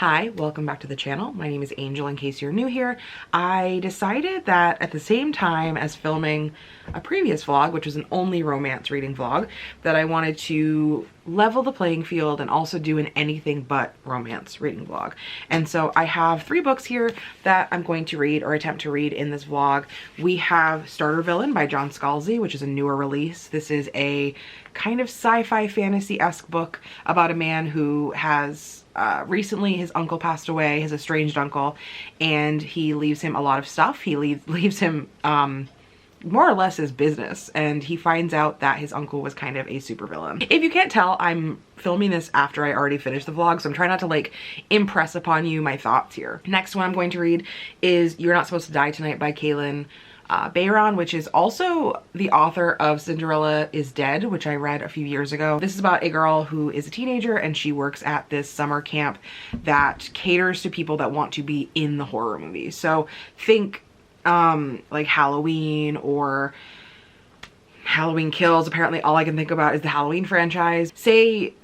Hi, welcome back to the channel. My name is Angel in case you're new here. I decided that at the same time as filming a previous vlog, which was an only romance reading vlog, that I wanted to level the playing field and also do an anything but romance reading vlog. And so I have 3 books here that I'm going to read or attempt to read in this vlog. We have Starter Villain by John Scalzi, which is a newer release. This is a kind of sci-fi fantasy-esque book about a man who has recently his uncle passed away, his estranged uncle, and he leaves him a lot of stuff. He leaves him more or less his business, and he finds out that his uncle was kind of a supervillain. If you can't tell, I'm filming this after I already finished the vlog, so I'm trying not to like impress upon you my thoughts here. Next one I'm going to read is You're Not Supposed to Die Tonight by Kalynn Bayron, which is also the author of Cinderella is Dead, which I read a few years ago. This is about a girl who is a teenager and she works at this summer camp that caters to people that want to be in the horror movies. So think like Halloween or Halloween Kills. Apparently all I can think about is the Halloween franchise. Say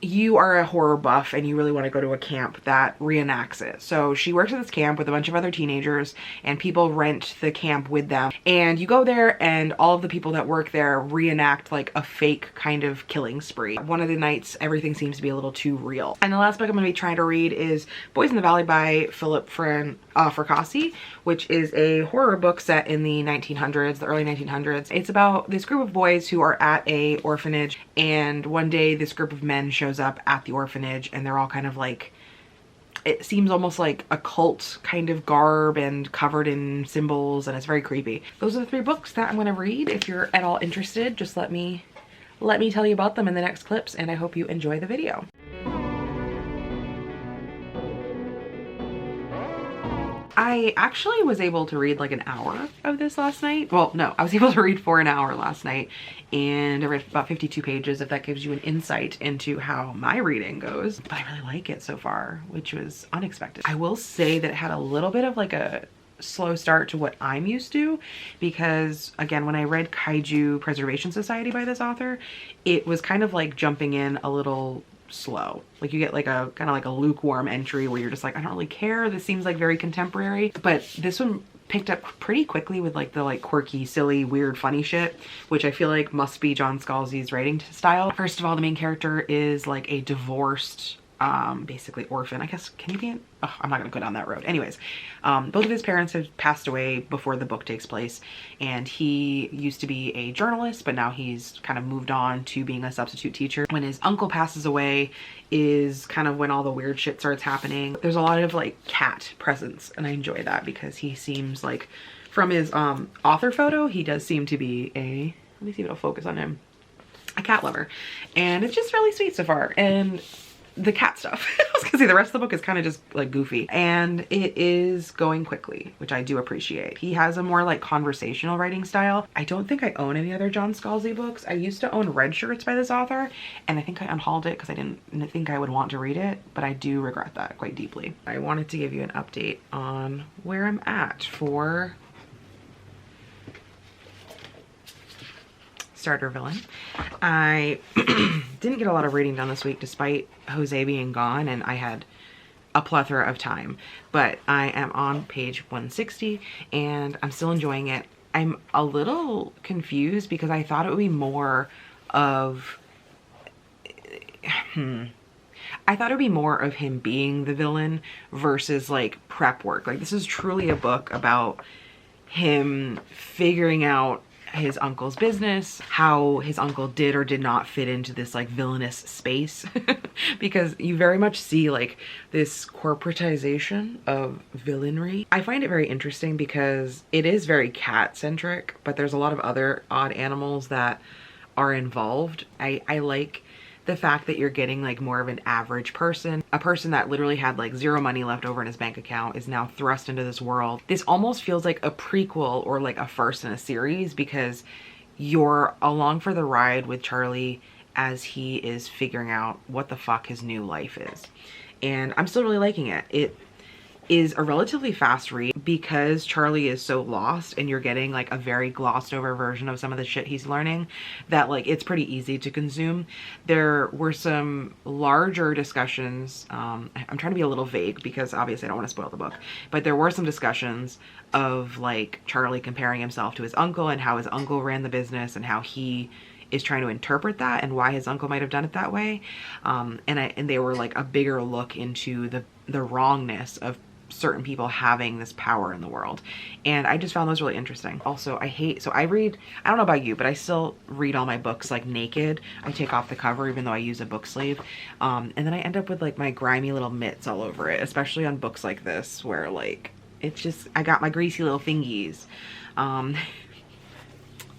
you are a horror buff and you really want to go to a camp that reenacts it. So she works at this camp with a bunch of other teenagers and people rent the camp with them. And you go there and all of the people that work there reenact like a fake kind of killing spree. One of the nights, everything seems to be a little too real. And the last book I'm going to be trying to read is Boys in the Valley by Fracassi, which is a horror book set in the 1900s, the early 1900s. It's about this group of boys who are at a orphanage, and one day this group of men shows up at the orphanage and they're all kind of like, it seems almost like a cult kind of garb and covered in symbols, and it's very creepy. Those are the 3 books that I'm going to read. If you're at all interested, just let me tell you about them in the next clips, and I hope you enjoy the video. I actually was able to read like an hour of this last night. Well, no, I was able to read for an hour last night, and I read about 52 pages, if that gives you an insight into how my reading goes. But I really like it so far, which was unexpected. I will say that it had a little bit of like a slow start to what I'm used to, because again, when I read Kaiju Preservation Society by this author, it was kind of like jumping in a little slow. Like you get like a kind of like a lukewarm entry where you're just like, I don't really care, this seems like very contemporary. But this one picked up pretty quickly with like the like quirky, silly, weird, funny shit, which I feel like must be John Scalzi's writing style. First of all, the main character is like a divorced basically orphan. I guess, can you be an, oh, I'm not gonna go down that road. Anyways, both of his parents have passed away before the book takes place, and he used to be a journalist, but now he's kind of moved on to being a substitute teacher. When his uncle passes away is kind of when all the weird shit starts happening. There's a lot of like cat presence, and I enjoy that because he seems like, from his author photo, he does seem to be a, let me see if it'll focus on him, a cat lover. And it's just really sweet so far. And the cat stuff, I was gonna say the rest of the book is kind of just like goofy, and it is going quickly, which I do appreciate. He has a more like conversational writing style. I don't think I own any other John Scalzi books. I used to own Red Shirts by this author, and I think I unhauled it because I didn't think I would want to read it, but I do regret that quite deeply. I wanted to give you an update on where I'm at for Starter Villain. I didn't get a lot of reading done this week despite Jose being gone, and I had a plethora of time, but I am on page 160 and I'm still enjoying it. I'm a little confused because I thought it would be more of I thought it would be more of him being the villain versus like prep work. Like, this is truly a book about him figuring out his uncle's business, how his uncle did or did not fit into this like villainous space because you very much see like this corporatization of villainry. I find it very interesting because it is very cat centric, but there's a lot of other odd animals that are involved. I like the fact that you're getting like more of an average person, a person that literally had like 0 money left over in his bank account is now thrust into this world. This almost feels like a prequel or like a first in a series because you're along for the ride with Charlie as he is figuring out what the fuck his new life is. And I'm still really liking it. is a relatively fast read because Charlie is so lost and you're getting like a very glossed over version of some of the shit he's learning, that like it's pretty easy to consume. There were some larger discussions. I'm trying to be a little vague because obviously I don't want to spoil the book, but there were some discussions of like Charlie comparing himself to his uncle and how his uncle ran the business and how he is trying to interpret that and why his uncle might have done it that way. And they were like a bigger look into the wrongness of certain people having this power in the world. And I just found those really interesting. Also, I don't know about you, but I still read all my books like naked. I take off the cover even though I use a book sleeve. And then I end up with like my grimy little mitts all over it, especially on books like this where like, it's just, I got my greasy little fingies.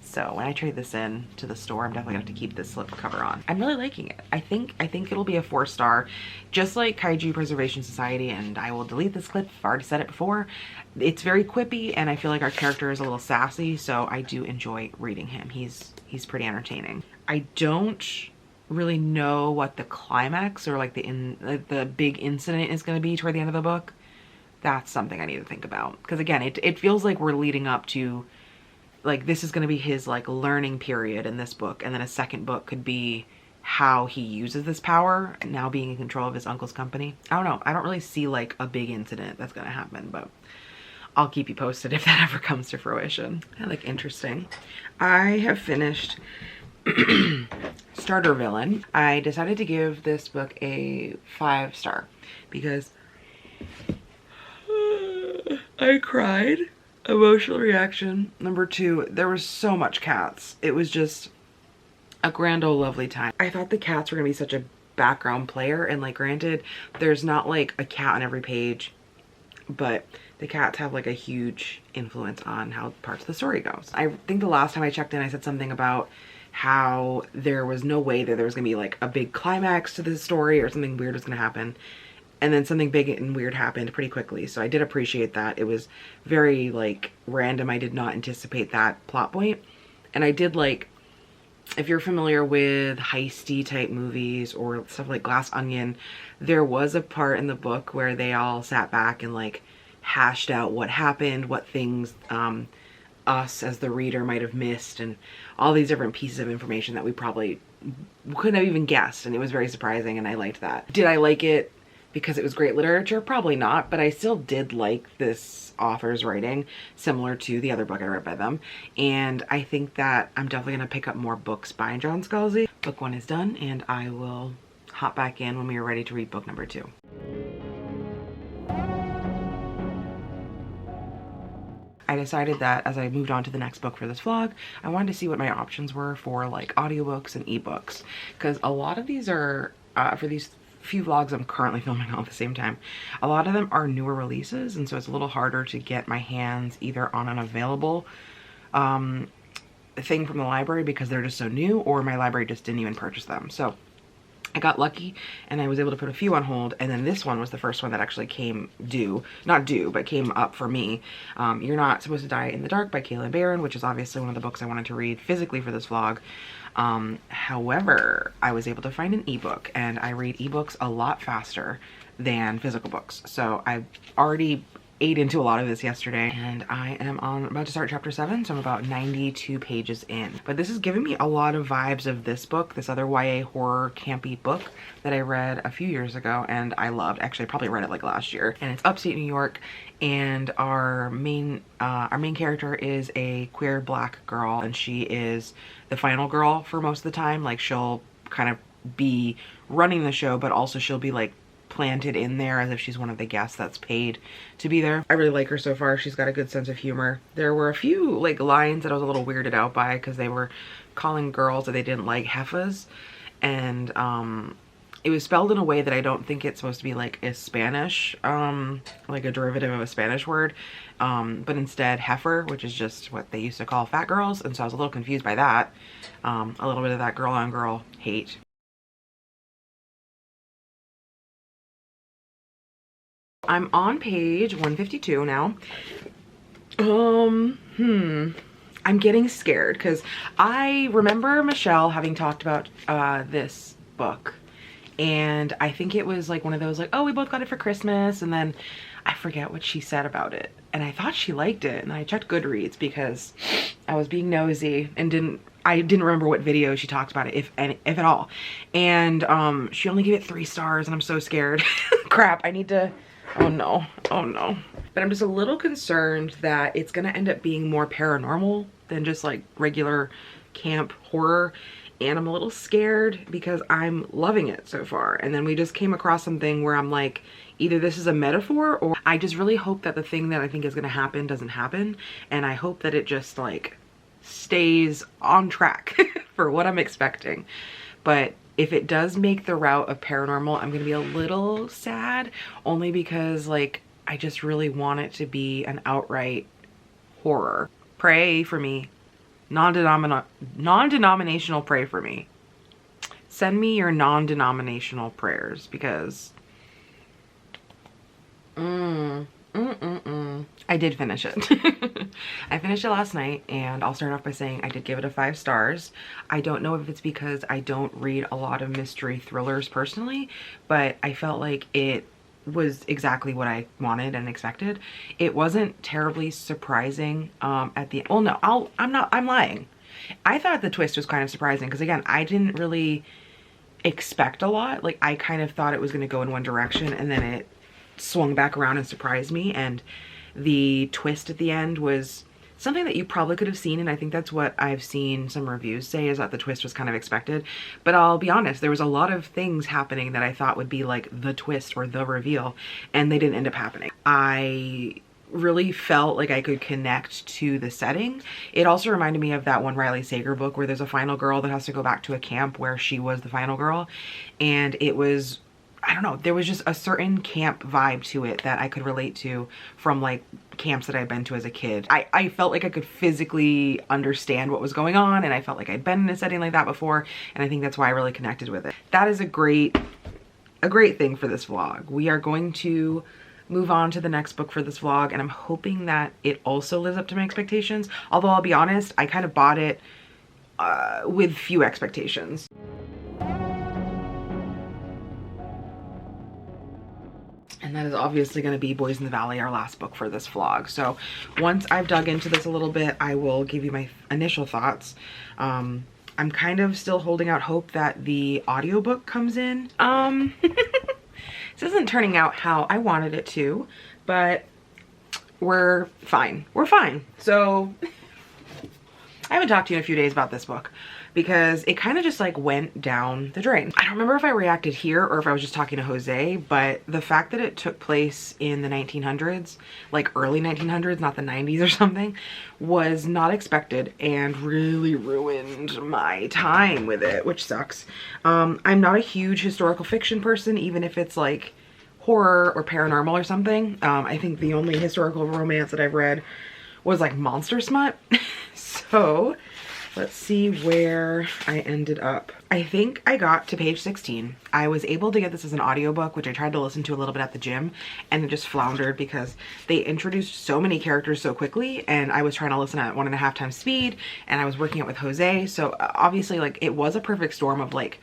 So when I trade this in to the store, I'm definitely gonna have to keep this slip cover on. I'm really liking it. I think it'll be a 4-star, just like Kaiju Preservation Society, and I will delete this clip. I've already said it before. It's very quippy, and I feel like our character is a little sassy, so I do enjoy reading him. He's pretty entertaining. I don't really know what the climax or like the big incident is gonna be toward the end of the book. That's something I need to think about. Because again, it feels like we're leading up to, like, this is going to be his like learning period in this book, and then a second book could be how he uses this power now being in control of his uncle's company. I don't know. I don't really see like a big incident that's going to happen, but I'll keep you posted if that ever comes to fruition. Like, interesting. I have finished Starter Villain. I decided to give this book a 5-star because I cried. Emotional reaction number 2, there was so much cats. It was just a grand old lovely time. I thought the cats were gonna be such a background player, and like granted there's not like a cat on every page, but the cats have like a huge influence on how parts of the story goes. I think the last time I checked in I said something about how there was no way that there was gonna be like a big climax to the story or something weird was gonna happen. And then something big and weird happened pretty quickly. So I did appreciate that. It was very like random. I did not anticipate that plot point. And I did like, if you're familiar with heisty type movies or stuff like Glass Onion, there was a part in the book where they all sat back and like hashed out what happened, what things us as the reader might have missed, and all these different pieces of information that we probably couldn't have even guessed. And it was very surprising, and I liked that. Did I like it because it was great literature? Probably not, but I still did like this author's writing, similar to the other book I read by them. And I think that I'm definitely gonna pick up more books by John Scalzi. Book 1 is done, and I will hop back in when we are ready to read book number 2. I decided that as I moved on to the next book for this vlog, I wanted to see what my options were for like audiobooks and ebooks, because a lot of these are, for these few vlogs I'm currently filming all at the same time, a lot of them are newer releases, and so it's a little harder to get my hands either on an available thing from the library because they're just so new, or my library just didn't even purchase them. So I got lucky and I was able to put a few on hold, and then this one was the first one that actually came not due, but came up for me. You're Not Supposed to Die in the Dark by Kalynn Bayron, which is obviously one of the books I wanted to read physically for this vlog. However, I was able to find an ebook, and I read ebooks a lot faster than physical books. So I already ate into a lot of this yesterday, and I am about to start chapter 7, so I'm about 92 pages in. But this is giving me a lot of vibes of this book, this other YA horror campy book that I read a few years ago and I loved. Actually, I probably read it like last year, and it's upstate New York, and our main character is a queer black girl, and she is the final girl for most of the time. Like, she'll kind of be running the show, but also she'll be like planted in there as if she's one of the guests that's paid to be there. I really like her so far. She's got a good sense of humor. There were a few like lines that I was a little weirded out by because they were calling girls that they didn't like heifas, and it was spelled in a way that I don't think it's supposed to be like a Spanish, like a derivative of a Spanish word, but instead heifer, which is just what they used to call fat girls. And so I was a little confused by that. A little bit of that girl on girl hate. I'm on page 152 now. I'm getting scared because I remember Michelle having talked about this book, and I think it was like one of those like, oh, we both got it for Christmas, and then I forget what she said about it, and I thought she liked it, and I checked Goodreads because I was being nosy and I didn't remember what video she talked about it, if at all. And she only gave it 3 stars, and I'm so scared. Crap, I need to, oh no, oh no. But I'm just a little concerned that it's gonna end up being more paranormal than just like regular camp horror. And I'm a little scared because I'm loving it so far. And then we just came across something where I'm like, either this is a metaphor, or I just really hope that the thing that I think is gonna happen doesn't happen. And I hope that it just like stays on track for what I'm expecting. But if it does make the route of paranormal, I'm gonna be a little sad, only because like I just really want it to be an outright horror. Pray for me. Non-denominational pray for me. Send me your non-denominational prayers, because I did finish it. I finished it last night, and I'll start off by saying I did give it a 5 stars. I don't know if it's because I don't read a lot of mystery thrillers personally, but I felt like it was exactly what I wanted and expected. It wasn't terribly surprising at the, well no, I'm lying. I thought the twist was kind of surprising because again, I didn't really expect a lot. Like I kind of thought it was going to go in one direction, and then it swung back around and surprised me, and the twist at the end was something that you probably could have seen, and I think that's what I've seen some reviews say, is that the twist was kind of expected. But I'll be honest, there was a lot of things happening that I thought would be like the twist or the reveal, and they didn't end up happening. I really felt like I could connect to the setting. It also reminded me of that one Riley Sager book where there's a final girl that has to go back to a camp where she was the final girl, and it was, I don't know, there was just a certain camp vibe to it that I could relate to from like camps that I'd been to as a kid. I felt like I could physically understand what was going on, and I felt like I'd been in a setting like that before, and I think that's why I really connected with it. That is a great thing for this vlog. We are going to move on to the next book for this vlog, and I'm hoping that it also lives up to my expectations. Although I'll be honest, I kind of bought it with few expectations. And that is obviously going to be Boys in the Valley, our last book for this vlog. So once I've dug into this a little bit, I will give you my initial thoughts. I'm kind of still holding out hope that the audiobook comes in. This isn't turning out how I wanted it to, but we're fine. We're fine. So I haven't talked to you in a few days about this book because it kind of just like went down the drain. I don't remember if I reacted here or if I was just talking to Jose, but the fact that it took place in the 1900s, like early 1900s, not the 90s or something, was not expected and really ruined my time with it, which sucks. I'm not a huge historical fiction person, even if it's like horror or paranormal or something. I think the only historical romance that I've read was like monster smut. So let's see where I ended up. I think I got to page 16. I was able to get this as an audiobook, which I tried to listen to a little bit at the gym, and it just floundered because they introduced so many characters so quickly, and I was trying to listen at 1.5 times speed, and I was working it with Jose. So obviously like it was a perfect storm of like,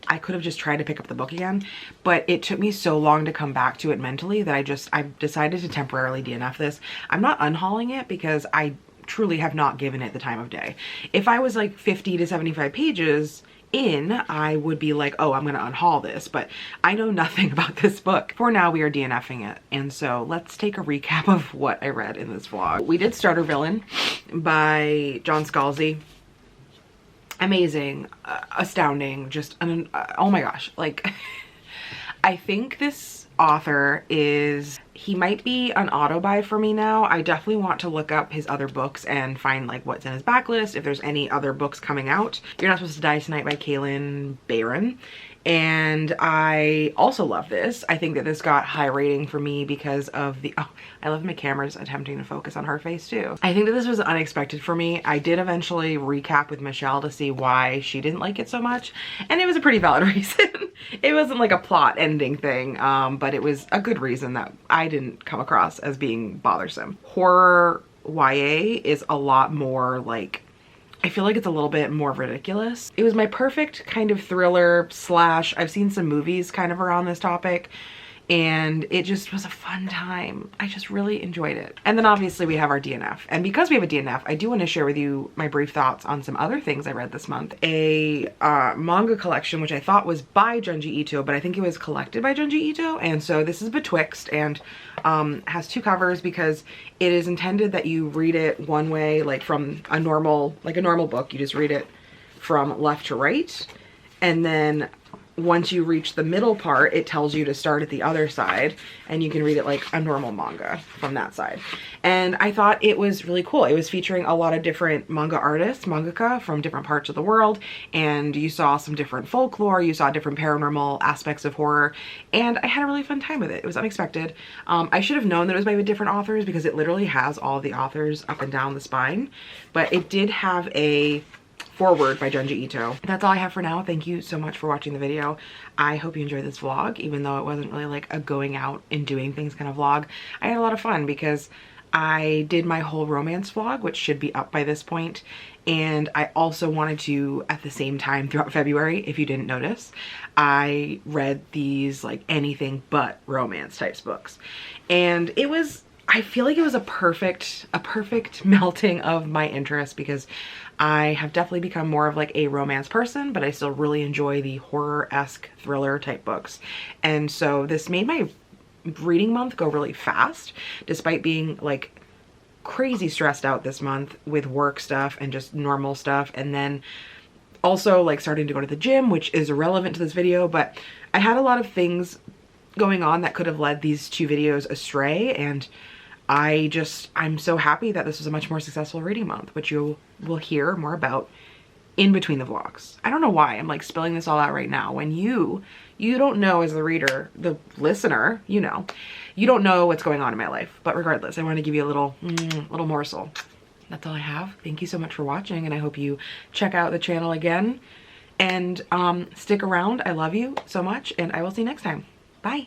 I could have just tried to pick up the book again, but it took me so long to come back to it mentally that I've decided to temporarily DNF this. I'm not unhauling it because I truly have not given it the time of day. If I was like 50 to 75 pages in, I would be like, oh, I'm gonna unhaul this, but I know nothing about this book. For now, we are DNFing it, and so let's take a recap of what I read in this vlog. We did start Villian by John Scalzi. Amazing, astounding, just oh my gosh, like I think this author he might be an auto buy for me now. I definitely want to look up his other books and find like what's in his backlist, if there's any other books coming out. You're Not Supposed to Die Tonight by Kalynn Bayron. And I also love this. I think that this got high rating for me because of the, oh, I love my camera's attempting to focus on her face too. I think that this was unexpected for me. I did eventually recap with Michelle to see why she didn't like it so much, and it was a pretty valid reason. It wasn't like a plot ending thing, but it was a good reason that I didn't come across as being bothersome. Horror YA is a lot more like, I feel like it's a little bit more ridiculous. It was my perfect kind of thriller slash, I've seen some movies kind of around this topic, and it just was a fun time. I just really enjoyed it. And then obviously we have our DNF. And because we have a DNF, I do want to share with you my brief thoughts on some other things I read this month. A manga collection, which I thought was by Junji Ito, but I think it was collected by Junji Ito. And so this is Betwixt, and has 2 covers because it is intended that you read it one way, like from a normal book. You just read it from left to right. And then once you reach the middle part, it tells you to start at the other side, and you can read it like a normal manga from that side. And I thought it was really cool. It was featuring a lot of different manga artists, mangaka from different parts of the world, and you saw some different folklore, you saw different paranormal aspects of horror, and I had a really fun time with it. It was unexpected. I should have known that it was by different authors because it literally has all the authors up and down the spine, but it did have a forward by Junji Ito. That's all I have for now. Thank you so much for watching the video. I hope you enjoyed this vlog, even though it wasn't really like a going out and doing things kind of vlog. I had a lot of fun because I did my whole romance vlog, which should be up by this point, and I also wanted to, at the same time throughout February, if you didn't notice, I read these like anything but romance types books, and it was, I feel like it was a perfect melting of my interests, because I have definitely become more of like a romance person, but I still really enjoy the horror-esque thriller type books. And so this made my reading month go really fast, despite being like crazy stressed out this month with work stuff and just normal stuff. And then also like starting to go to the gym, which is irrelevant to this video, but I had a lot of things going on that could have led these 2 videos astray, and I'm so happy that this was a much more successful reading month, which you will hear more about in between the vlogs. I don't know why I'm like spilling this all out right now when you don't know, as the reader, the listener, you don't know what's going on in my life. But regardless, I want to give you a little morsel. That's all I have. Thank you so much for watching, and I hope you check out the channel again and stick around. I love you so much, and I will see you next time. Bye.